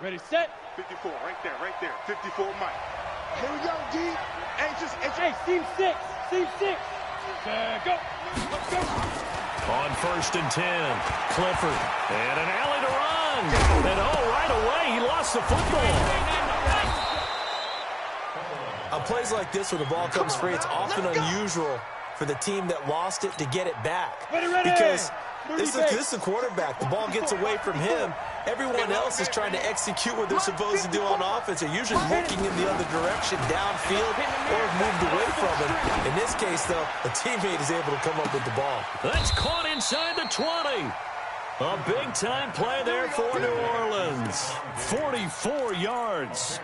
Ready, set. 54, right there. 54, Mike. Here we go, D. Hey, seam six. Go. Let's go. On 1st and 10, Clifford. And an alley to run. And right away, he lost the football. On plays like this where the ball comes free, it's often unusual for the team that lost it to get it back. Because this is the quarterback. The ball gets away from him. Everyone else is trying to execute what they're supposed to do on offense. They're usually looking in the other direction, downfield, or moved away from him. In this case, though, a teammate is able to come up with the ball. That's caught inside the 20. A big-time play there for New Orleans. 44 yards.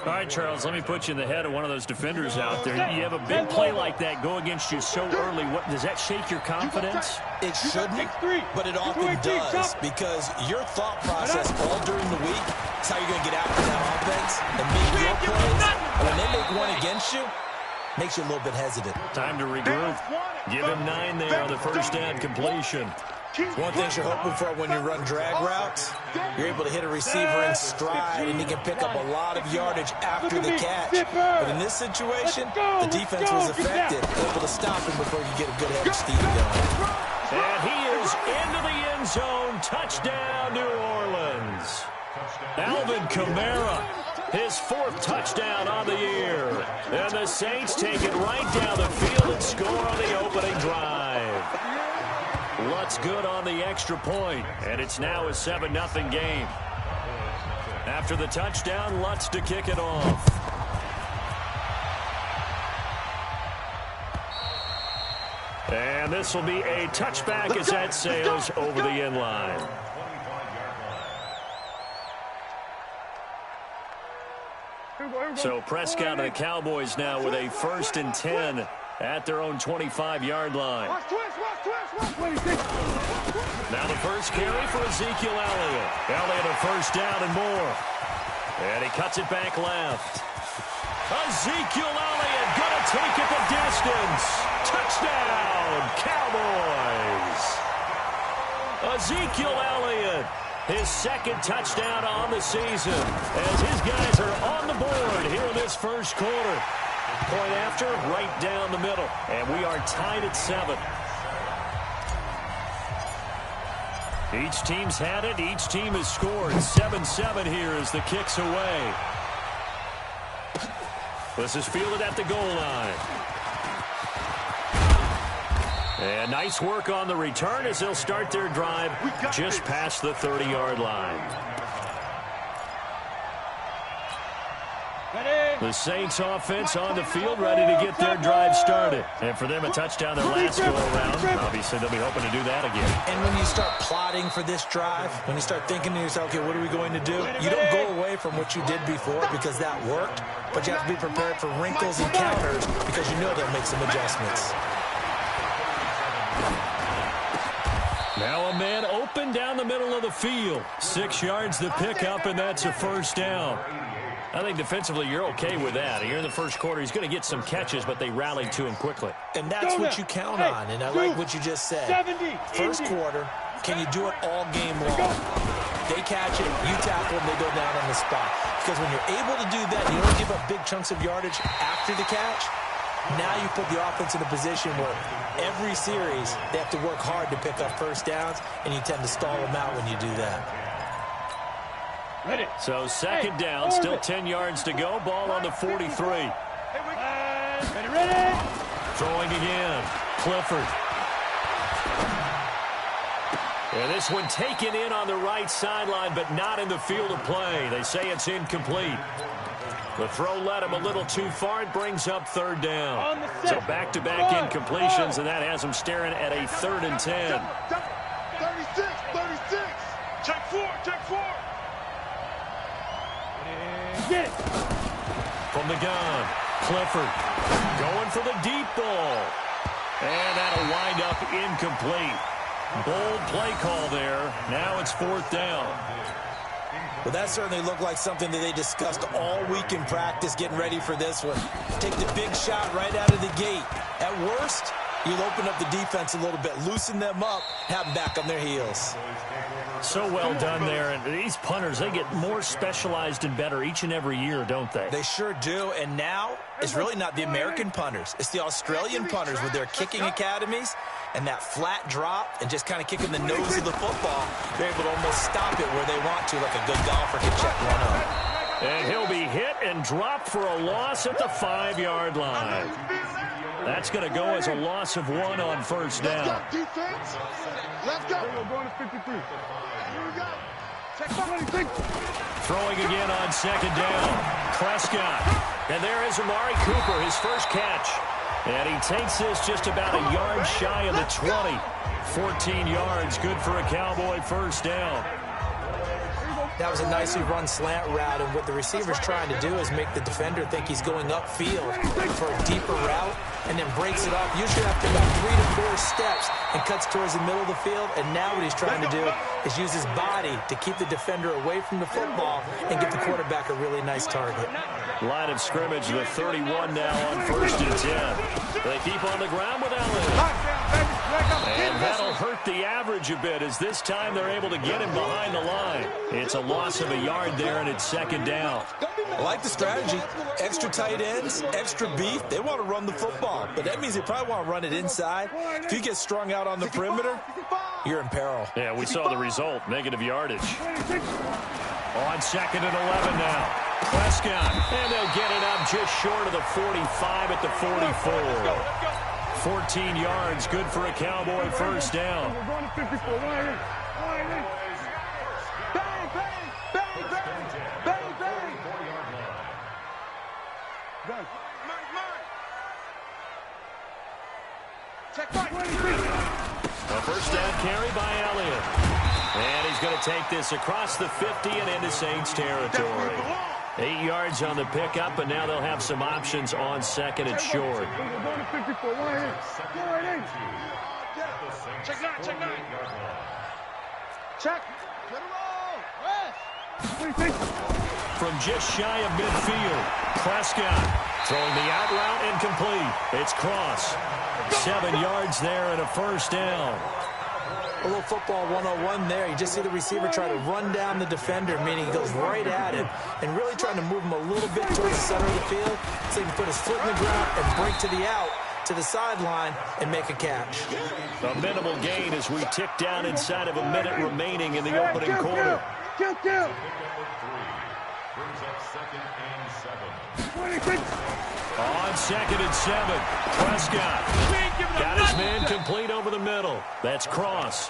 All right, Charles, let me put you in the head of one of those defenders out there. You have a big play like that go against you so early. Does that shake your confidence? It shouldn't, but it often does, because your thought process all during the week is how you're going to get after that offense and make your plays. And when they make one against you, makes you a little bit hesitant. Time to regroup. Give him 9 there on the first down completion. One thing you're hoping for when you run drag routes, you're able to hit a receiver in stride, and he can pick up a lot of yardage after the catch. But in this situation, the defense was effective, able to stop him before you get a good head of steam going. And he is into the end zone. Touchdown, New Orleans. Alvin Kamara, his 4th touchdown on the year. And the Saints take it right down the field and score on the opening drive. Lutz good on the extra point, and it's now a 7-0 game. After the touchdown, Lutz to kick it off. And this will be a touchback as that sails over the end line. So Prescott and the Cowboys now with a 1st and 10 at their own 25-yard line. Now the first carry for Ezekiel Elliott. Elliott a first down and more. And he cuts it back left. Ezekiel Elliott going to take it the distance. Touchdown, Cowboys. Ezekiel Elliott, his 2nd touchdown on the season, as his guys are on the board here in this first quarter. Point after, right down the middle. And we are tied at 7. Each team's had it. Each team has scored. 7-7 here as the kick's away. This is fielded at the goal line. And nice work on the return as they'll start their drive just past the 30-yard line. The Saints offense on the field ready to get their drive started. And for them, a touchdown their last go-around. Obviously, they'll be hoping to do that again. And when you start plotting for this drive, when you start thinking to yourself, okay, what are we going to do? You don't go away from what you did before because that worked, but you have to be prepared for wrinkles and counters because you know they'll make some adjustments. Now a man open down the middle of the field. 6 yards to pick up, and that's a first down. I think defensively you're okay with that. Here in the first quarter, he's going to get some catches, but they rallied to him quickly. And that's what you count on, and I like what you just said. First quarter, can you do it all game long? They catch it, you tackle them, they go down on the spot. Because when you're able to do that, you don't give up big chunks of yardage after the catch. Now you put the offense in a position where every series they have to work hard to pick up first downs, and you tend to stall them out when you do that. So 2nd down, still 10 yards to go. Ball on the 43. Ready. Throwing again. Clifford. And this one taken in on the right sideline, but not in the field of play. They say it's incomplete. The throw led him a little too far. It brings up 3rd down. So back-to-back incompletions, and that has him staring at a 3rd and 10. 36. Check 4. Get it. From the gun, Clifford going for the deep ball. And that'll wind up incomplete. Bold play call there. Now it's 4th down. Well, that certainly looked like something that they discussed all week in practice getting ready for this one. Take the big shot right out of the gate. At worst, You'll open up the defense a little bit, loosen them up, have them back on their heels. So well done there. And these punters, they get more specialized and better each and every year, don't they? They sure do. And now it's really not the American punters. It's the Australian punters with their kicking academies and that flat drop and just kind of kicking the nose of the football. They're able to almost stop it where they want to, like a good golfer can check one up. And he'll be hit and dropped for a loss at the 5-yard line. That's going to go as a loss of 1 on first down. Let's go, defense. Let's go. We're going to 53. Here we go. Throwing again on second down. Prescott. And there is Amari Cooper, his first catch. And he takes this just about a yard shy of the 20. 14 yards, good for a Cowboy first down. That was a nicely run slant route, and what the receiver's trying to do is make the defender think he's going upfield for a deeper route, and then breaks it off, usually after about 3 to 4 steps, and cuts towards the middle of the field. And now what he's trying to do is use his body to keep the defender away from the football and get the quarterback a really nice target. Line of scrimmage, the 31 now on first and 10. They keep on the ground with Elliott. And that'll hurt the average a bit, as this time they're able to get him behind the line. It's a loss of a yard there, and it's second down. I like the strategy. Extra tight ends, extra beef. They want to run the football, but that means they probably want to run it inside. If you get strung out on the perimeter, you're in peril. Yeah, we saw the result, negative yardage. On second and 11 now. Prescott, and they'll get it up just short of the 45 at the 44. 14 yards, good for a Cowboy first down. We're going to 54. Bang, bang, bang, bang, bang, bang. Done. Check right. A first down carry by Elliott. And he's going to take this across the 50 and into Saints territory. 8 yards on the pickup, and now they'll have some options on second and short. We're going to 54. Check 9, check 9. Check. From just shy of midfield, Prescott throwing the out route incomplete. It's Cross. 7 yards there and a first down. A little football 101 there. You just see the receiver try to run down the defender, meaning he goes right at him, and really trying to move him a little bit towards the center of the field so he can put his foot in the ground and break to the out, to the sideline, and make a catch. A minimal gain as we tick down inside of a minute remaining in the opening quarter. Kill. On second and 7, Prescott got his man complete over the middle. That's Cross.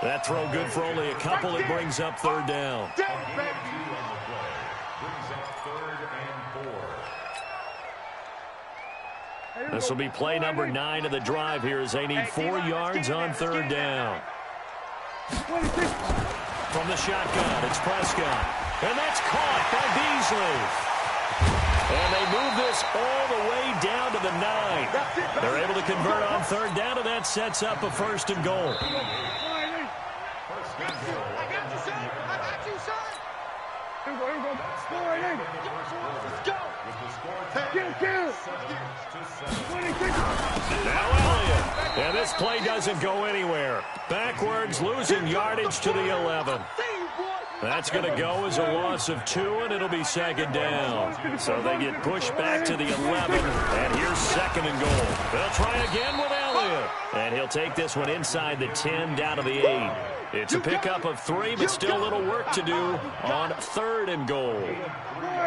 That throw good for only a couple. It brings up third down. This will be play number 9 of the drive here as they need 4 yards on third down. From the shotgun, it's Prescott. And that's caught by Beasley. And they move this all the way down to the 9. They're able to convert on third down, and that sets up a first and goal. Now Elliott. And this play doesn't go anywhere. Backwards, losing yardage to the 11. That's going to go as a loss of 2, and it'll be second down. So they get pushed back to the 11, and here's second and goal. They'll try again with Elliott. And he'll take this one inside the 10, down to the 8. It's a pickup of 3, but still a little work to do on third and goal.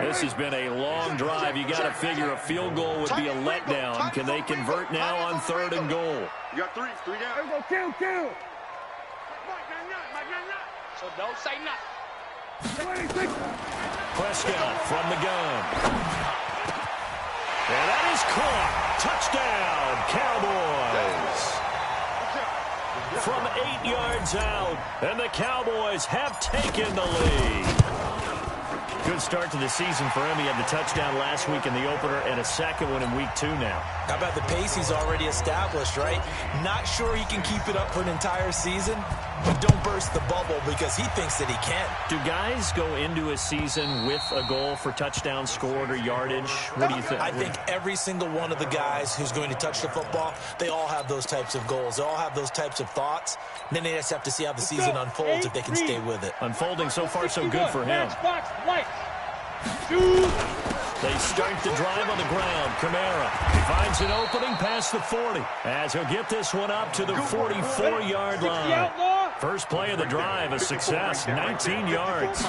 This has been a long drive. You got to figure a field goal would be a letdown. Can they convert now on third and goal? You got 3 down. Kill. So don't say nothing. Prescott from the gun. And that is caught. Touchdown, Cowboys. From 8 yards out, and the Cowboys have taken the lead. Good start to the season for him. He had the touchdown last week in the opener and a second one in week 2 now. How about the pace he's already established, right? Not sure he can keep it up for an entire season, but don't burst the bubble because he thinks that he can. Do guys go into a season with a goal for touchdown scored or yardage? What do you think? I think every single one of the guys who's going to touch the football, they all have those types of goals. They all have those types of thoughts. And then they just have to see how the season unfolds if they can stay with it. Unfolding so far so good for him. They start the drive on the ground. Kamara finds an opening past the 40 as he'll get this one up to the 44-yard line. First play of the drive, a success, 19 yards.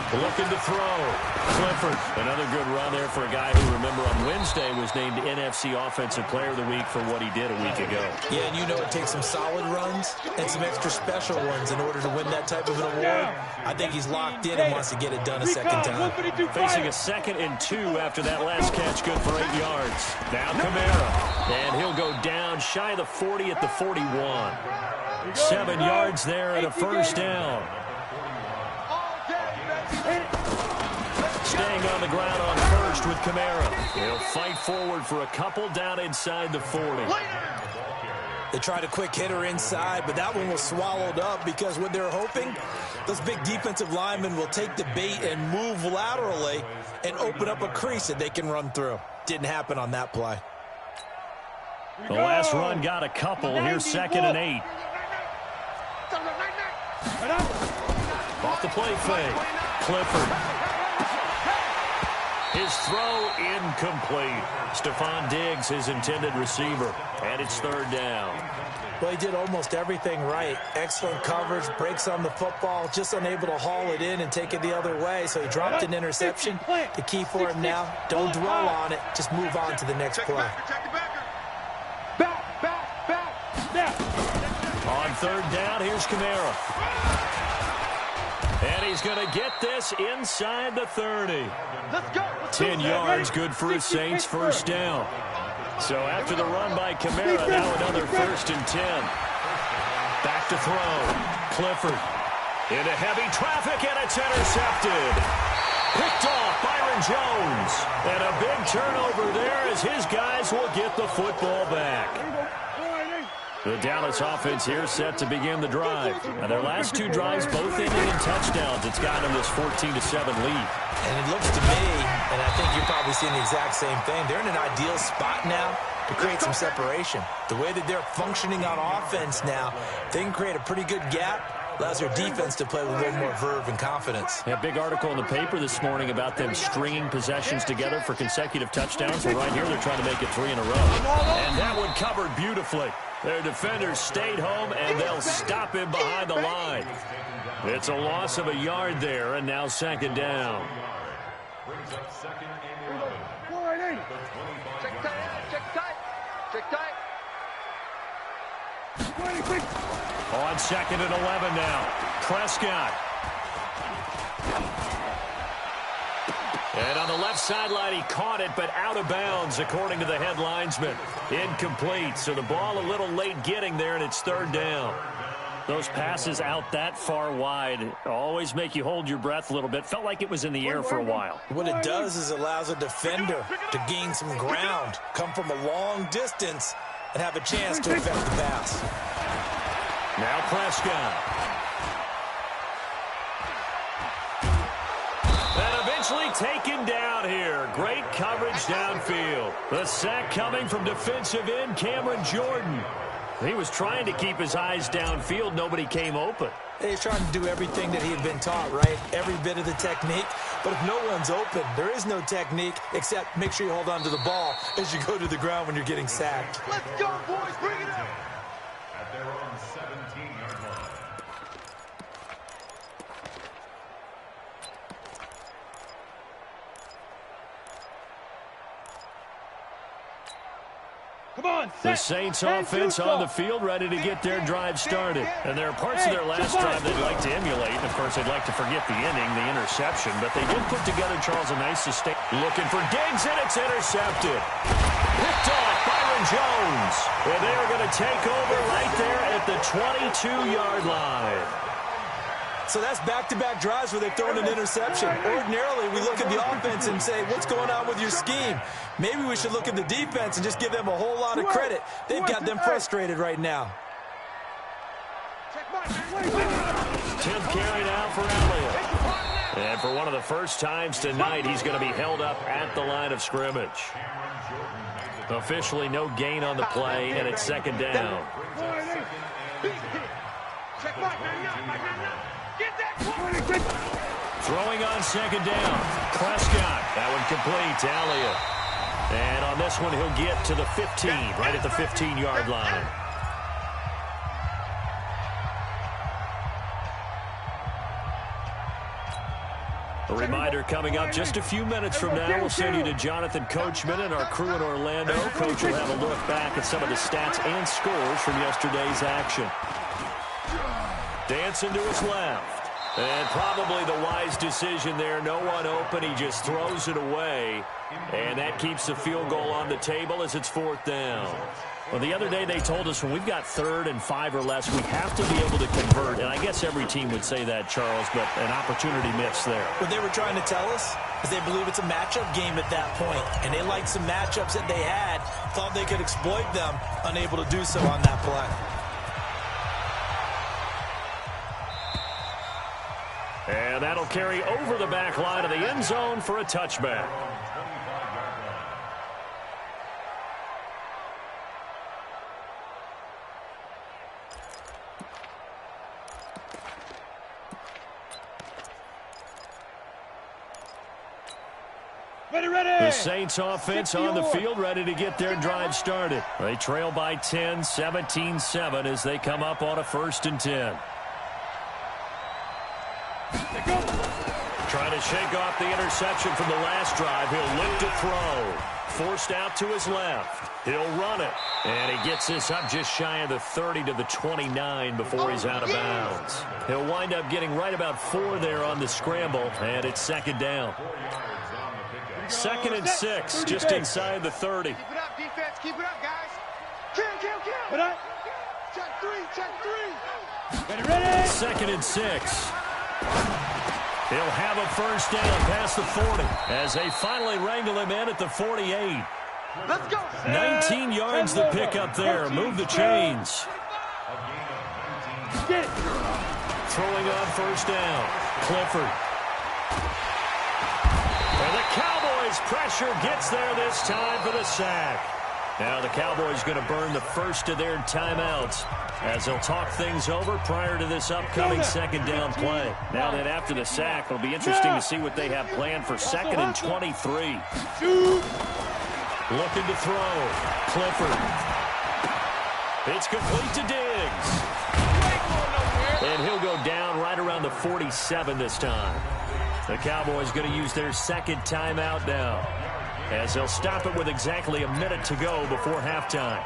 Looking to throw. Clifford, another good run there for a guy who, remember, on Wednesday was named NFC Offensive Player of the Week for what he did a week ago. Yeah, and you know it takes some solid runs and some extra special ones in order to win that type of an award. I think he's locked in and wants to get it done a second time. Facing a 2nd and 2 after that last catch, good for 8 yards. Now Kamara, and he'll go down shy of the 40 at the 41. 7 yards there and a first down. Staying on the ground on first with Kamara. He'll fight forward for a couple down inside the 40. They tried a quick hitter inside, but that one was swallowed up because what they're hoping, those big defensive linemen will take the bait and move laterally and open up a crease that they can run through. Didn't happen on that play. The last run got a couple. Here's 2nd and 8. Off the play fake. Clifford. His throw incomplete. Stephon Diggs, his intended receiver. And it's 3rd down. Well, he did almost everything right. Excellent coverage, breaks on the football, just unable to haul it in and take it the other way. So he dropped an interception. The key for him now, don't dwell on it. Just move on to the next play. On 3rd down, here's Kamara. And he's going to get this inside the 30. Let's go. 10 yards, good for a Saints first down. So after the run by Kamara, now another 1st and 10. Back to throw. Clifford into heavy traffic, and it's intercepted. Picked off Byron Jones. And a big turnover there as his guys will get the football back. The Dallas offense here set to begin the drive. Now their last 2 drives both ended in touchdowns. It's got them this 14-7 lead. And it looks to me, and I think you're probably seeing the exact same thing, they're in an ideal spot now to create some separation. The way that they're functioning on offense now, they can create a pretty good gap. Allows their defense to play with a little more verve and confidence. A big article in the paper this morning about them stringing possessions together for consecutive touchdowns. Well, right here they're trying to make it 3 in a row. And that one covered beautifully. Their defenders stayed home, and they'll stop him behind the line. It's a loss of a yard there, and now 2nd down. On 2nd and 11 now. Prescott. And on the left sideline, he caught it, but out of bounds, according to the head linesman. Incomplete, so the ball a little late getting there, and it's 3rd down. Those passes out that far wide always make you hold your breath a little bit. Felt like it was in the air for a while. What it does is it allows a defender to gain some ground, come from a long distance, and have a chance to affect the pass. Now Prescott. Eventually taken down here. Great coverage downfield. The sack coming from defensive end Cameron Jordan. He was trying to keep his eyes downfield. Nobody came open. He's trying to do everything that he had been taught, right? Every bit of the technique. But if no one's open, there is no technique except make sure you hold on to the ball as you go to the ground when you're getting sacked. Let's go, boys. Bring it up. At their own 17-yard line. Come on, The Saints offense on the field, ready to get their drive started. And there are parts of their last drive they'd like to emulate. And of course, they'd like to forget the inning, the interception. But they did put together, Charles, a nice sustain. Looking for Diggs, and it's intercepted. Picked off Byron Jones. And they are going to take over right there at the 22-yard line. So that's back-to-back drives where they've thrown an interception. Ordinarily, we look at the offense and say, what's going on with your scheme? Maybe we should look at the defense and just give them a whole lot of credit. They've got them frustrated right now. 10th carry now for Elliott. And for one of the first times tonight, he's going to be held up at the line of scrimmage. Officially no gain on the play, and it's second down. Throwing on second down. Prescott. That one complete to Elliott. And on this one, he'll get to the 15, right at the 15-yard line. A reminder coming up just a few minutes from now. We'll send you to Jonathan Coachman and our crew in Orlando. Coach will have a look back at some of the stats and scores from yesterday's action. Dancing to his left. And probably the wise decision there. No one open. He just throws it away. And that keeps the field goal on the table as it's 4th down. Well, the other day they told us when we've got 3rd and 5 or less, we have to be able to convert. And I guess every team would say that, Charles, but an opportunity missed there. What they were trying to tell us is they believe it's a matchup game at that point. And they liked some matchups that they had, thought they could exploit them, unable to do so on that play. And that'll carry over the back line of the end zone for a touchback. The Saints offense on the field, ready to get their drive started. They trail by 10, 17-7 as they come up on a 1st and 10. Trying to shake off the interception from the last drive. He'll look to throw. Forced out to his left. He'll run it. And he gets this up just shy of the 30 to the 29 before he's out of bounds. He'll wind up getting right about 4 there on the scramble, and it's 2nd down. 2nd and 6, just inside the 30. Keep it up, defense. Keep it up, guys. Kill. Put up. Check 3. Ready. 2nd and 6. He'll have a 1st down past the 40 as they finally wrangle him in at the 48. Let's go. 19 yards the pickup there. Move the chains. Throwing on 1st down. Clifford. And the Cowboys pressure gets there this time for the sack. Now the Cowboys going to burn the first of their timeouts as they'll talk things over prior to this upcoming 2nd down play. Now that after the sack, it'll be interesting to see what they have planned for 2nd and 23. Looking to throw. Clifford. It's complete to Diggs. And he'll go down right around the 47 this time. The Cowboys going to use their 2nd timeout now, as they'll stop it with exactly a minute to go before halftime.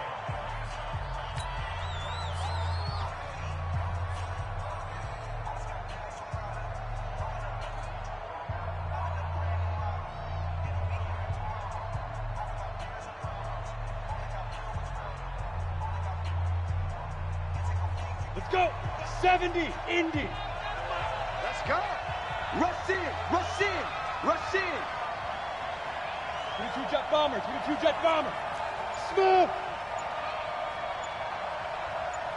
Let's go. 70, Indy. Let's go. Rush in. 22 jet bombers. Smooth.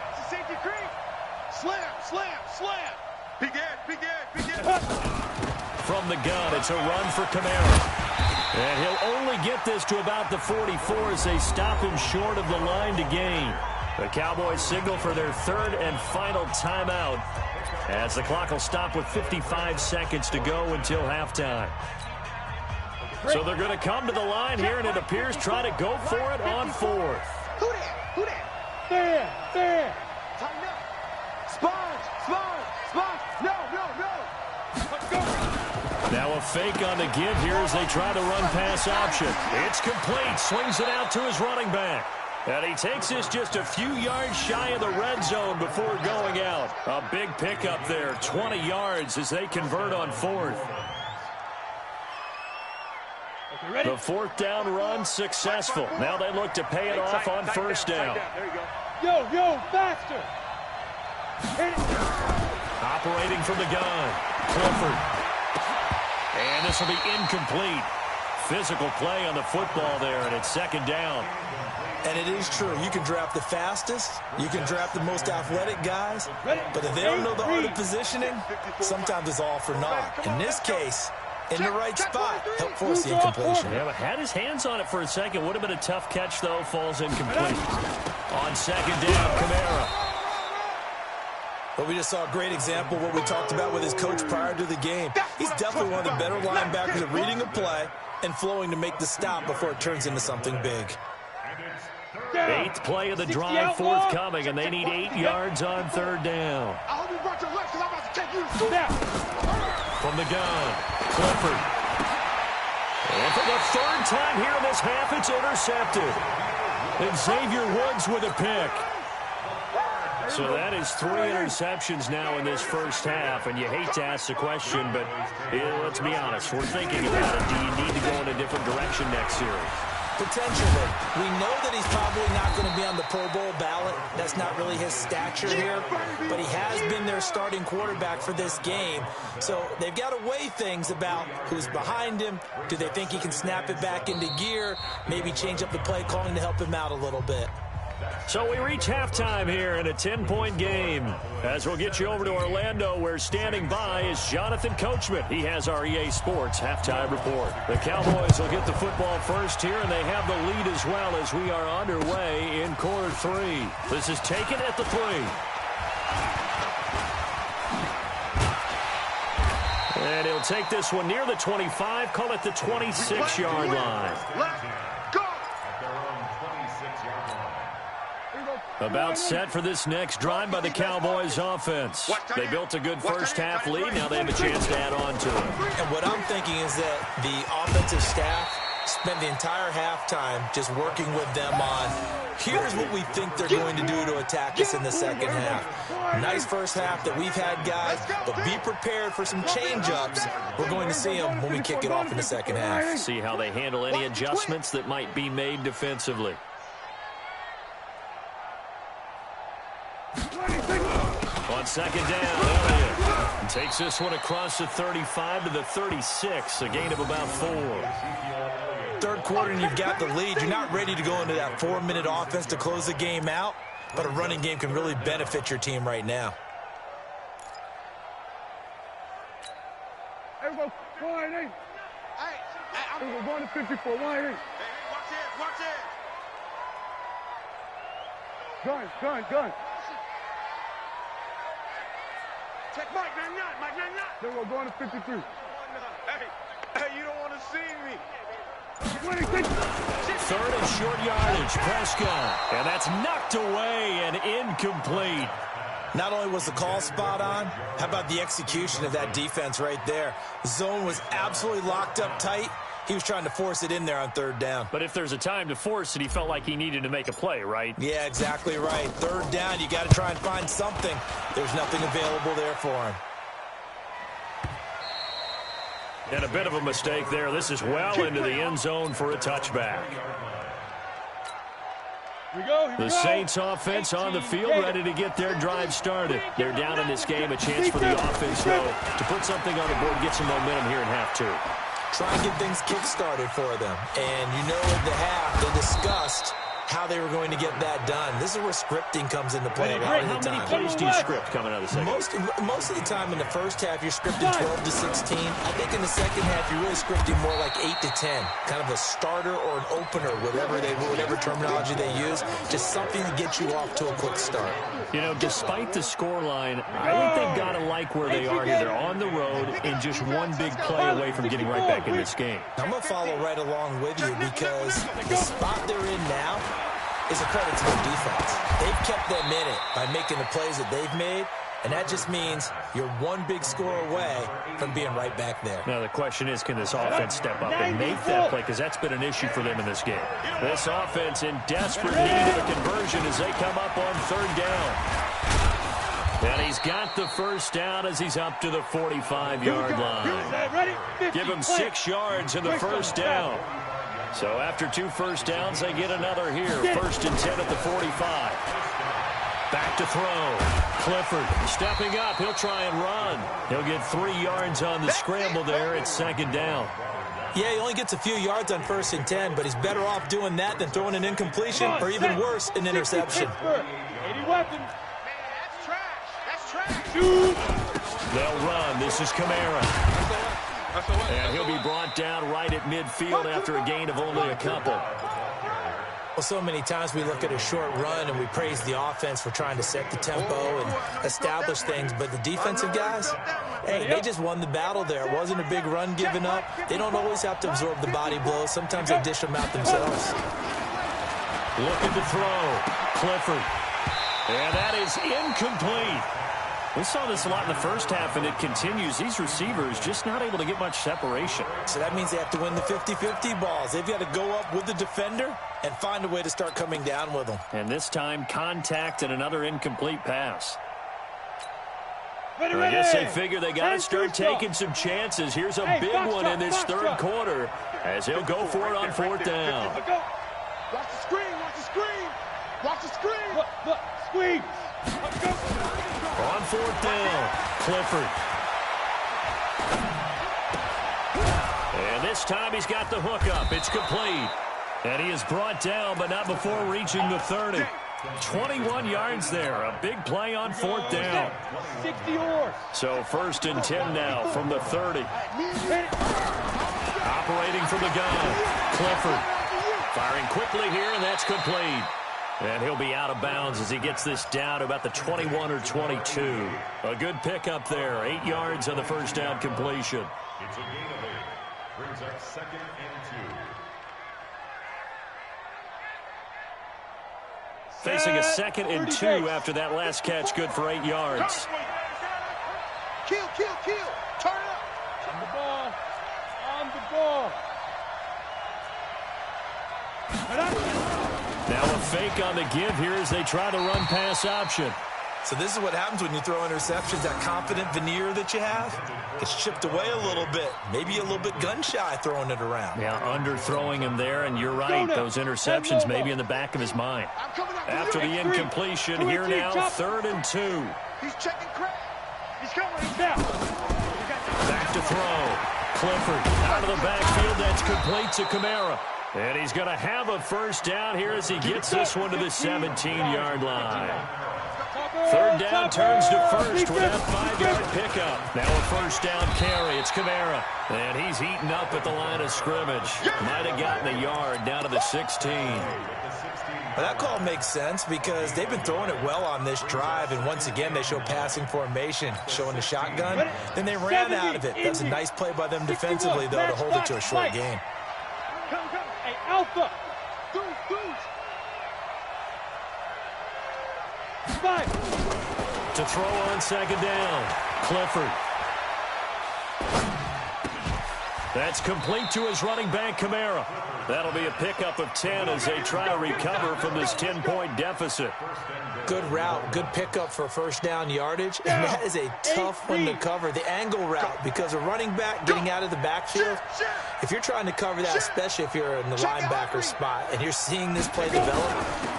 It's a safety creep. Slam. Begin. From the gun, it's a run for Kamara. And he'll only get this to about the 44 as they stop him short of the line to gain. The Cowboys signal for their 3rd and final timeout as the clock will stop with 55 seconds to go until halftime. So they're going to come to the line here, and it appears try to go for it on 4th. Who that? There. Tighten up. Sponge. No. Let's go. Now a fake on the give here as they try the run-pass option. It's complete. Swings it out to his running back. And he takes this just a few yards shy of the red zone before going out. A big pickup there, 20 yards as they convert on 4th. The 4th down run successful. Now they look to pay it off on 1st down. There you go. Yo, faster. Operating from the gun, Clifford. And this will be incomplete. Physical play on the football there, and it's 2nd down. And it is true. You can draft the fastest. You can draft the most athletic guys. But if they don't know the art of positioning, sometimes it's all for naught. In this case, in the right spot, help force the incompletion. Yeah, but had his hands on it for a second. Would have been a tough catch, though. Falls incomplete. On second down, Kamara. Well, we just saw a great example of what we talked about with his coach prior to the game. He's definitely one of the better linebackers at reading a play and flowing to make the stop before it turns into something big. 8th play of the drive forthcoming, and they need 8 yards on third down. I hope you brought your legs, because I'm about to take you From the gun, Clifford. And for the third time here in this half, it's intercepted. And Xavier Woods with a pick. So that is 3 interceptions now in this first half, and you hate to ask the question, but let's be honest, we're thinking about it. Do you need to go in a different direction next series? Potentially. We know that he's probably not going to be on the Pro Bowl ballot. That's not really his stature here, but he has been their starting quarterback for this game. So they've got to weigh things about who's behind him. Do they think he can snap it back into gear? Maybe change up the play calling to help him out a little bit. So we reach halftime here in a 10-point game. As we'll get you over to Orlando, where standing by is Jonathan Coachman. He has our EA Sports halftime report. The Cowboys will get the football first here, and they have the lead as well as we are underway in quarter 3. This is taken at the 3. And he'll take this one near the 25, call it the 26-yard line. About set for this next drive by the Cowboys offense. They built a good first half lead. Now they have a chance to add on to it. And what I'm thinking is that the offensive staff spent the entire halftime just working with them on, here's what we think they're going to do to attack us in the second half. Nice first half that we've had, guys, but be prepared for some change-ups. We're going to see them when we kick it off in the second half. See how they handle any adjustments that might be made defensively. On second down, Elliott takes this one across the 35 to the 36, a gain of about 4. Third quarter and you've got the lead. You're not ready to go into that 4-minute offense to close the game out, but a running game can really benefit your team right now. Everybody, 188. We're going to 54, 188. Watch it. Gun. Check Mike, 99. Then we're going to 53. Hey, you don't want to see me. 3rd and short yardage, Prescott. And that's knocked away and incomplete. Not only was the call spot on, how about the execution of that defense right there? The zone was absolutely locked up tight. He was trying to force it in there on 3rd down. But if there's a time to force it, he felt like he needed to make a play, right? Yeah, exactly right. 3rd down, you got to try and find something. There's nothing available there for him. And a bit of a mistake there. This is well into the end zone for a touchback. The Saints offense on the field, ready to get their drive started. They're down in this game. A chance for the offense, though, to put something on the board, get some momentum here in half 2. Try and get things kick-started for them. And you know at the half, they discussed how they were going to get that done. This is where scripting comes into play a lot of the time. How many plays do you script coming out of the second? Most of the time in the first half, you're scripting 12 to 16. I think in the second half, you're really scripting more like 8 to 10. Kind of a starter or an opener, whatever terminology they use. Just something to get you off to a quick start. You know, despite the scoreline, I think they've got to like where they are here. They're on the road and just one big play away from getting right back in this game. I'm going to follow right along with you because the spot they're in now is a credit to their defense. They've kept them in it by making the plays that they've made, and that just means you're one big score away from being right back there. Now, the question is, can this offense step up and make that play? Because that's been an issue for them in this game. This offense in desperate need of a conversion as they come up on 3rd down. And he's got the first down as he's up to the 45-yard line. Give him 6 yards in the first down. So after 2 first downs, they get another here. 1st and 10 at the 45. Back to throw. Clifford stepping up. He'll try and run. He'll get 3 yards on the scramble there at 2nd down. Yeah, he only gets a few yards on 1st and 10, but he's better off doing that than throwing an incompletion or even worse, an interception. 80 weapons. Man, that's trash. That's trash. They'll run. This is Kamara. And he'll be brought down right at midfield after a gain of only a couple. Well, so many times we look at a short run and we praise the offense for trying to set the tempo and establish things, but the defensive guys, hey, they just won the battle there. It wasn't a big run given up. They don't always have to absorb the body blows. Sometimes they dish them out themselves. Looking to throw. Clifford. And that is incomplete. We saw this a lot in the first half, and it continues. These receivers just not able to get much separation. So that means they have to win the 50-50 balls. They've got to go up with the defender and find a way to start coming down with them. And this time, contact and another incomplete pass. I guess they figure they got to start taking some chances. Here's a big one in this third quarter as he'll go for it on 4th down. Watch the screen. Watch the screen. Watch the screen. Look, squeeze. Let's go. On 4th down, Clifford. And this time he's got the hook up. It's complete. And he is brought down, but not before reaching the 30. 21 yards there. A big play on 4th down. 60 yours. So 1st and 10 now from the 30. Operating from the gun. Clifford. Firing quickly here, and that's complete. And he'll be out of bounds as he gets this down to about the 21 or 22. A good pickup there. 8 yards on the 1st down completion. It's a gain of 8. Brings up 2nd and 2. Facing a 2nd and 2 after that last catch. Good for 8 yards. Kill. Turn it up. On the ball. Now a fake on the give here as they try to run pass option. So this is what happens when you throw interceptions. That confident veneer that you have gets chipped away a little bit. Maybe a little bit gun-shy throwing it around. Yeah, underthrowing him there, and you're right. Those interceptions may be in the back of his mind. After the incompletion, here now, 3rd and 2. He's checking crack. He's coming. Now. Back to throw. Clifford out of the backfield. That's complete to Kamara. And he's going to have a 1st down here as he gets this one to the 17-yard line. 3rd down turns to 1st with that 5-yard pickup. Now a 1st down carry. It's Kamara. And he's eaten up at the line of scrimmage. Might have gotten a yard down to the 16. Well, that call makes sense because they've been throwing it well on this drive, and once again they show passing formation, showing the shotgun. Then they ran out of it. That's a nice play by them defensively, though, to hold it to a short gain. Come. Hey, Alpha. Goose. 5. To throw on 2nd down. Clifford. That's complete to his running back, Kamara. That'll be a pickup of 10 as they try to recover from this 10-point deficit. Good route, good pickup for 1st down yardage, and that is a tough one to cover, the angle route, because a running back getting out of the backfield, if you're trying to cover that, especially if you're in the linebacker spot and you're seeing this play develop,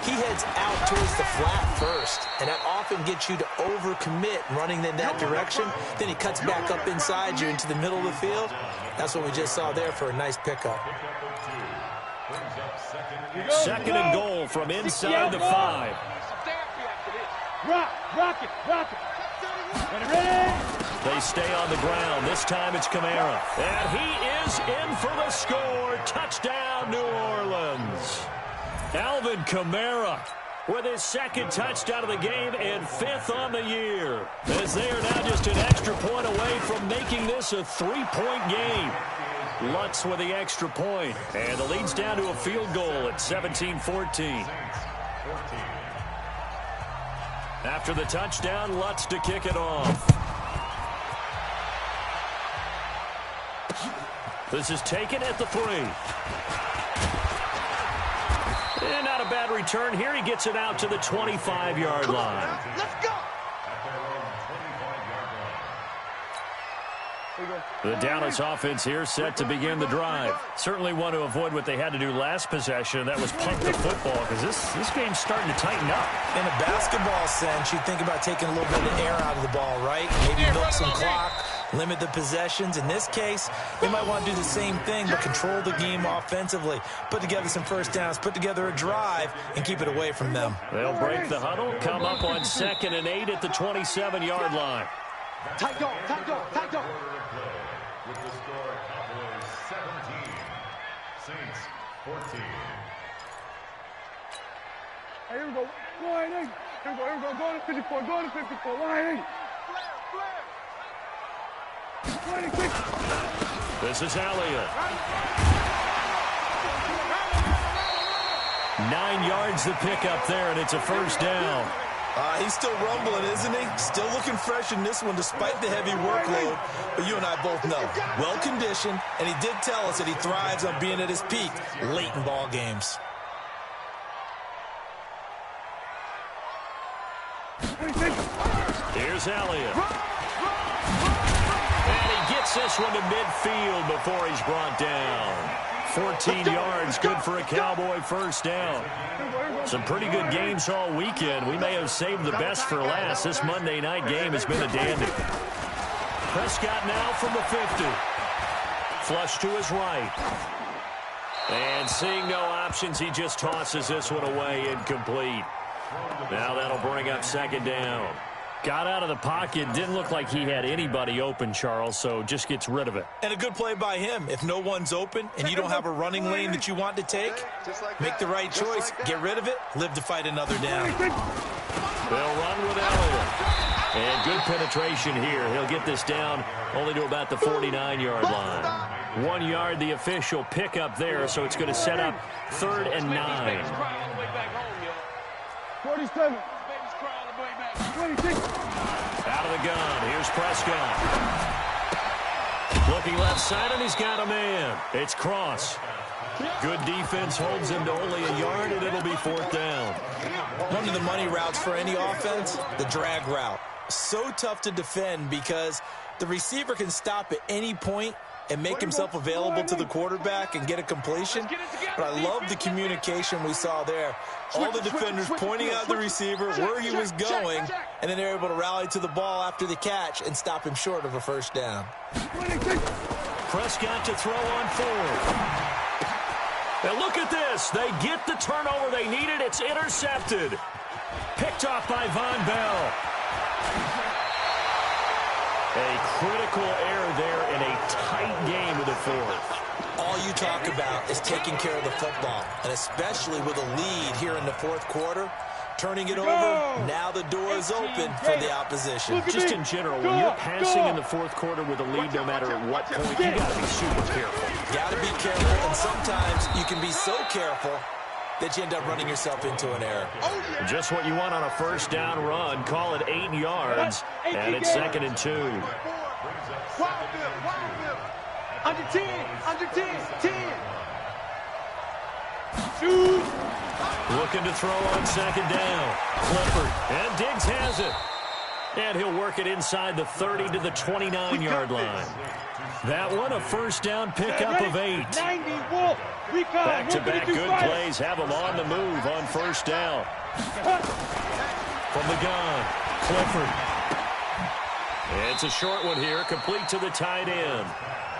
he heads out towards the flat first, and that often gets you to overcommit running in that direction. Then he cuts back up inside you into the middle of the field. That's what we just saw there for a nice pickup. 2nd and goal from inside the 5. Rock it. Ready. They stay on the ground. This time it's Kamara. And he is in for the score. Touchdown, New Orleans. Alvin Kamara with his 2nd touchdown of the game and 5th on the year. As they are now just an extra point away from making this a 3-point game. Lutz with the extra point. And the lead's down to a field goal at 17-14. After the touchdown, Lutz to kick it off. This is taken at the 3. And not a bad return here. He gets it out to the 25-yard line. Let's go. The Dallas offense here set to begin the drive. Certainly want to avoid what they had to do last possession. That was punt the football because this game's starting to tighten up. In a basketball sense, you think about taking a little bit of air out of the ball, right? Maybe milk some clock, limit the possessions. In this case, they might want to do the same thing, but control the game offensively. Put together some first downs, put together a drive, and keep it away from them. They'll break the huddle, come up on 2nd and 8 at the 27-yard line. Tight dog, tight dog, tight dog. With the score, Cowboys 17, Saints 14. Hey, here we go. Line 8. Here we go. Go to 54. Go to 54. Line 8. 26. This is Elliott. 9 yards the pick up there, and it's a first down. He's still rumbling, isn't he? Still looking fresh in this one despite the heavy workload. But you and I both know, well-conditioned, and he did tell us that he thrives on being at his peak late in ball games. Here's Elliott. And he gets this one to midfield before he's brought down. 14 yards, good for a Cowboy first down. Some pretty good games all weekend. We may have saved the best for last. This Monday night game has been a dandy. Prescott now from the 50. Flush to his right. And seeing no options, he just tosses this one away, incomplete. Now that'll bring up 2nd down. Got out of the pocket. Didn't look like he had anybody open, Charles, so just gets rid of it. And a good play by him. If no one's open and you don't have a running lane that you want to take, make the right choice. Get rid of it. Live to fight another down. They'll run with Elliott. And good penetration here. He'll get this down only to about the 49-yard line. 1 yard, the official pickup there, so it's going to set up 3rd and 9. 47. 26. Out of the gun. Here's Prescott. Looking left side, and he's got a man. It's Cross. Good defense holds him to only a yard, and it'll be 4th down. One of the money routes for any offense, the drag route. So tough to defend because the receiver can stop at any point and make himself available to the quarterback and get a completion. But I love the communication we saw there. All the defenders pointing out the receiver, where he was going, and then they're able to rally to the ball after the catch and stop him short of a first down. Prescott to throw on 4th. And look at this. They get the turnover they needed. It's intercepted. Picked off by Von Bell. A critical error there in a tight game of the 4th. All you talk about is taking care of the football, and especially with a lead here in the 4th quarter, turning it over, now the door is open for the opposition. Just in general, when you're passing in the 4th quarter with a lead, no matter at what point, you got to be super careful. Got to be careful, and sometimes you can be so careful that you end up running yourself into an error. Just what you want on a first down run. Call it 8 yards, and it's 2nd and 2. Under 10, under 10, 10. Shoot. Looking to throw on 2nd down. Clifford, and Diggs has it. And he'll work it inside the 30 to the 29-yard line. That one, a first down pickup of 8. Back-to-back good plays have them on the move on first down. From the gun, Clifford. It's a short one here, complete to the tight end.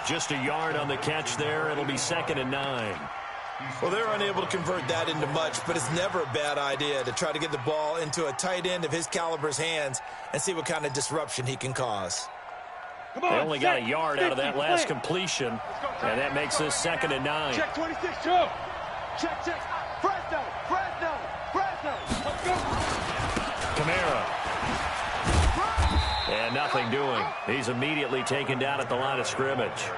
Just a yard on the catch there. It'll be 2nd and 9. Well, they're unable to convert that into much, but it's never a bad idea to try to get the ball into a tight end of his caliber's hands and see what kind of disruption he can cause. They only got a yard out of that last completion, and that makes this 2nd and 9. Check 26, Joe. Check. Fresno. Let's go. Kamara. And nothing doing. He's immediately taken down at the line of scrimmage.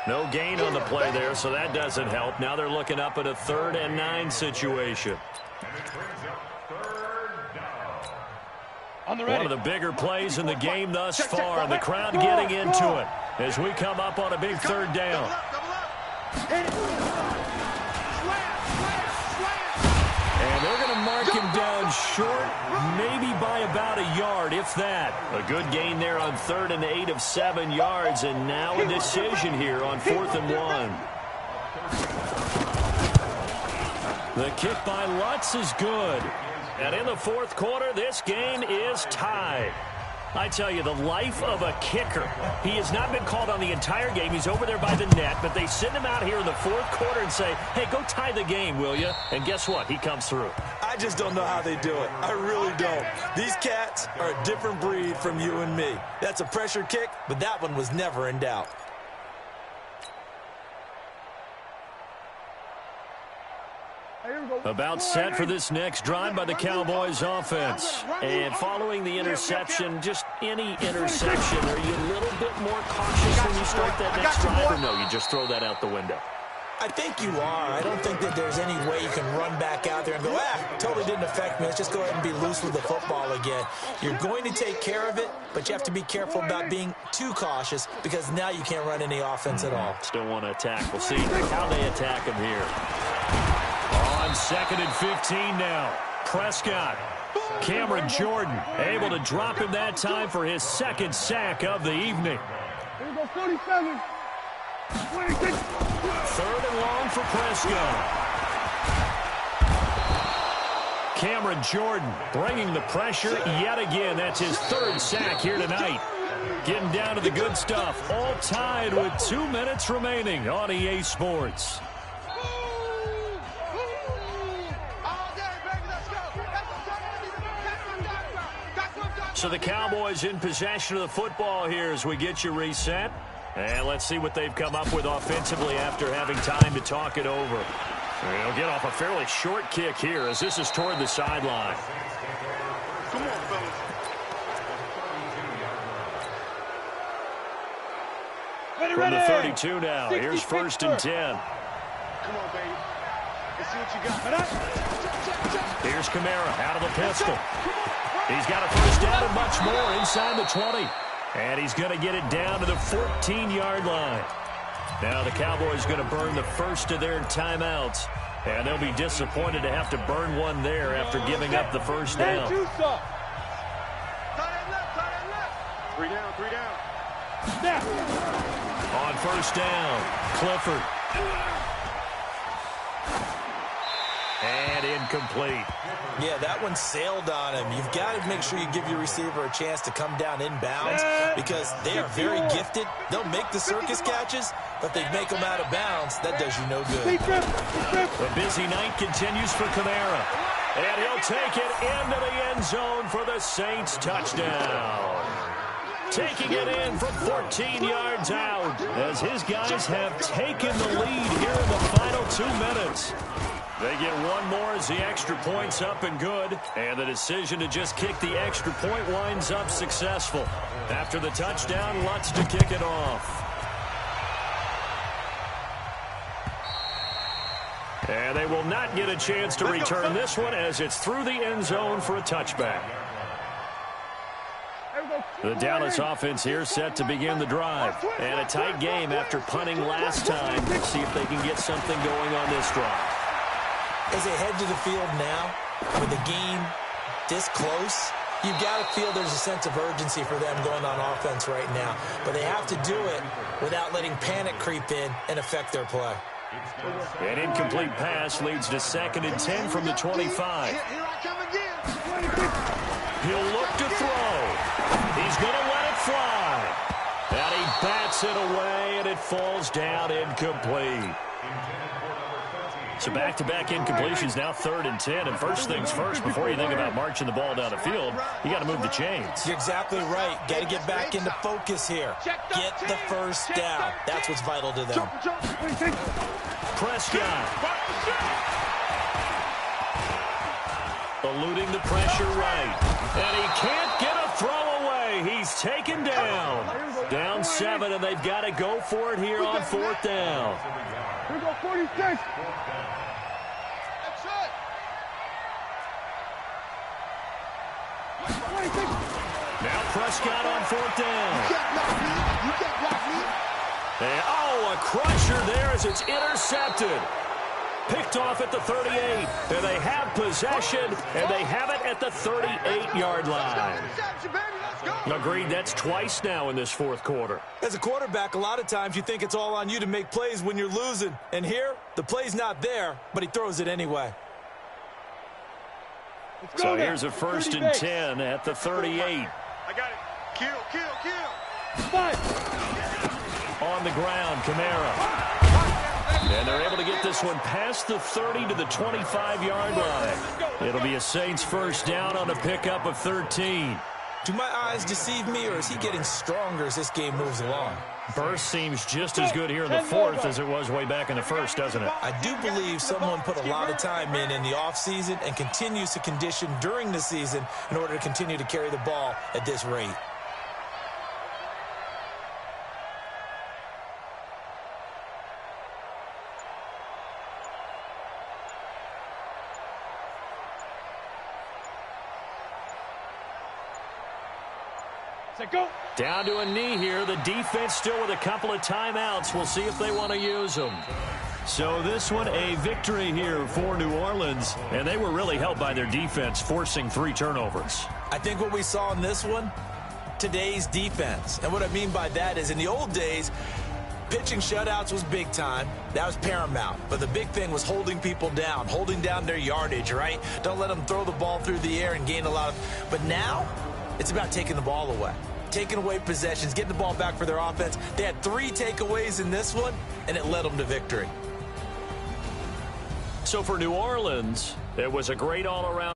No gain on the play there, so that doesn't help. Now they're looking up at a 3rd and 9 situation. One of the bigger plays in the game thus far, and the crowd getting into it as we come up on a big 3rd down. And they're going to mark him down short, maybe by about a yard, if that. A good gain there on 3rd and 8 of 7 yards, and now a decision here on 4th and 1. The kick by Lutz is good. And in the 4th quarter, this game is tied. I tell you, the life of a kicker. He has not been called on the entire game. He's over there by the net, but they send him out here in the fourth quarter and say, hey, go tie the game, will you? And guess what? He comes through. I just don't know how they do it. I really don't. These cats are a different breed from you and me. That's a pressure kick, but that one was never in doubt. About set for this next drive by the Cowboys offense. And following the interception, just any interception, are you a little bit more cautious when you start that next drive, or no, you just throw that out the window? I think you are. I don't think that there's any way you can run back out there and go, totally didn't affect me. Let's just go ahead and be loose with the football again. You're going to take care of it, but you have to be careful about being too cautious because now you can't run any offense at all. Still want to attack. We'll see how they attack him here. On 2nd and 15 now. Prescott. Cameron Jordan able to drop him that time for his second sack of the evening. Here we go, 47. 26. 3rd and long for Prescott. Cameron Jordan bringing the pressure yet again. That's his 3rd sack here tonight. Getting down to the good stuff. All tied with 2 minutes remaining on EA Sports. So the Cowboys in possession of the football here as we get you reset. And let's see what they've come up with offensively after having time to talk it over. They'll get off a fairly short kick here as this is toward the sideline. Come on, fellas. From the 32 now, here's 1st and 10. Come on, baby. Let's see what you got. Here's Kamara out of the pistol. He's got a 1st down and much more inside the 20. And he's going to get it down to the 14-yard line. Now the Cowboys going to burn the first of their timeouts. And they'll be disappointed to have to burn one there after giving up the 1st down. 3 down, 3 down. Snap. On 1st down, Clifford. And incomplete. Yeah, that one sailed on him. You've got to make sure you give your receiver a chance to come down inbounds because they are very gifted. They'll make the circus catches, but they make them out of bounds. That does you no good. The busy night continues for Kamara. And he'll take it into the end zone for the Saints touchdown. Taking it in from 14 yards out as his guys have taken the lead here in the final 2 minutes. They get one more as the extra point's up and good. And the decision to just kick the extra point winds up successful. After the touchdown, Lutz to kick it off. And they will not get a chance to return this one as it's through the end zone for a touchback. The Dallas offense here set to begin the drive. And a tight game after punting last time. Let's see if they can get something going on this drive. As they head to the field now, with the game this close, you've got to feel there's a sense of urgency for them going on offense right now. But they have to do it without letting panic creep in and affect their play. An incomplete pass leads to 2nd and 10 from the 25. Here I come again. He'll look to throw. He's going to let it fly. And he bats it away, and it falls down incomplete. So back-to-back incompletions, now 3rd and 10. And first things first, before you think about marching the ball down the field, you got to move the chains. You're exactly right. Got to get back into focus here. Get the 1st down. That's what's vital to them. Prescott. Eluding the pressure right. And he can't get a throw away. He's taken down. Down 7, and they've got to go for it here on 4th down. Here we go, 46. Now Prescott on 4th down. You can't block me. And, a crusher there as it's intercepted. Picked off at the 38. And they have possession, and they have it at the 38-yard line. Agreed, that's twice now in this 4th quarter. As a quarterback, a lot of times you think it's all on you to make plays when you're losing. And here, the play's not there, but he throws it anyway. So here's a 1st and 10 at the 38. I got it. Kill, kill, kill. On the ground, Kamara. And they're able to get this one past the 30 to the 25-yard line. It'll be a Saints first down on a pickup of 13. Do my eyes deceive me, or is he getting stronger as this game moves along? Burst seems just as good here in the fourth as it was way back in the first, doesn't it? I do believe someone put a lot of time in the offseason and continues to condition during the season in order to continue to carry the ball at this rate. Go. Down to a knee here. The defense still with a couple of timeouts. We'll see if they want to use them. So this one, a victory here for New Orleans. And they were really helped by their defense, forcing 3 turnovers. I think what we saw in this one, today's defense. And what I mean by that is in the old days, pitching shutouts was big time. That was paramount. But the big thing was holding people down, holding down their yardage, right? Don't let them throw the ball through the air and gain a lot of... But now, it's about taking the ball away. Taking away possessions, getting the ball back for their offense. They had 3 takeaways in this one, and it led them to victory. So for New Orleans, it was a great all-around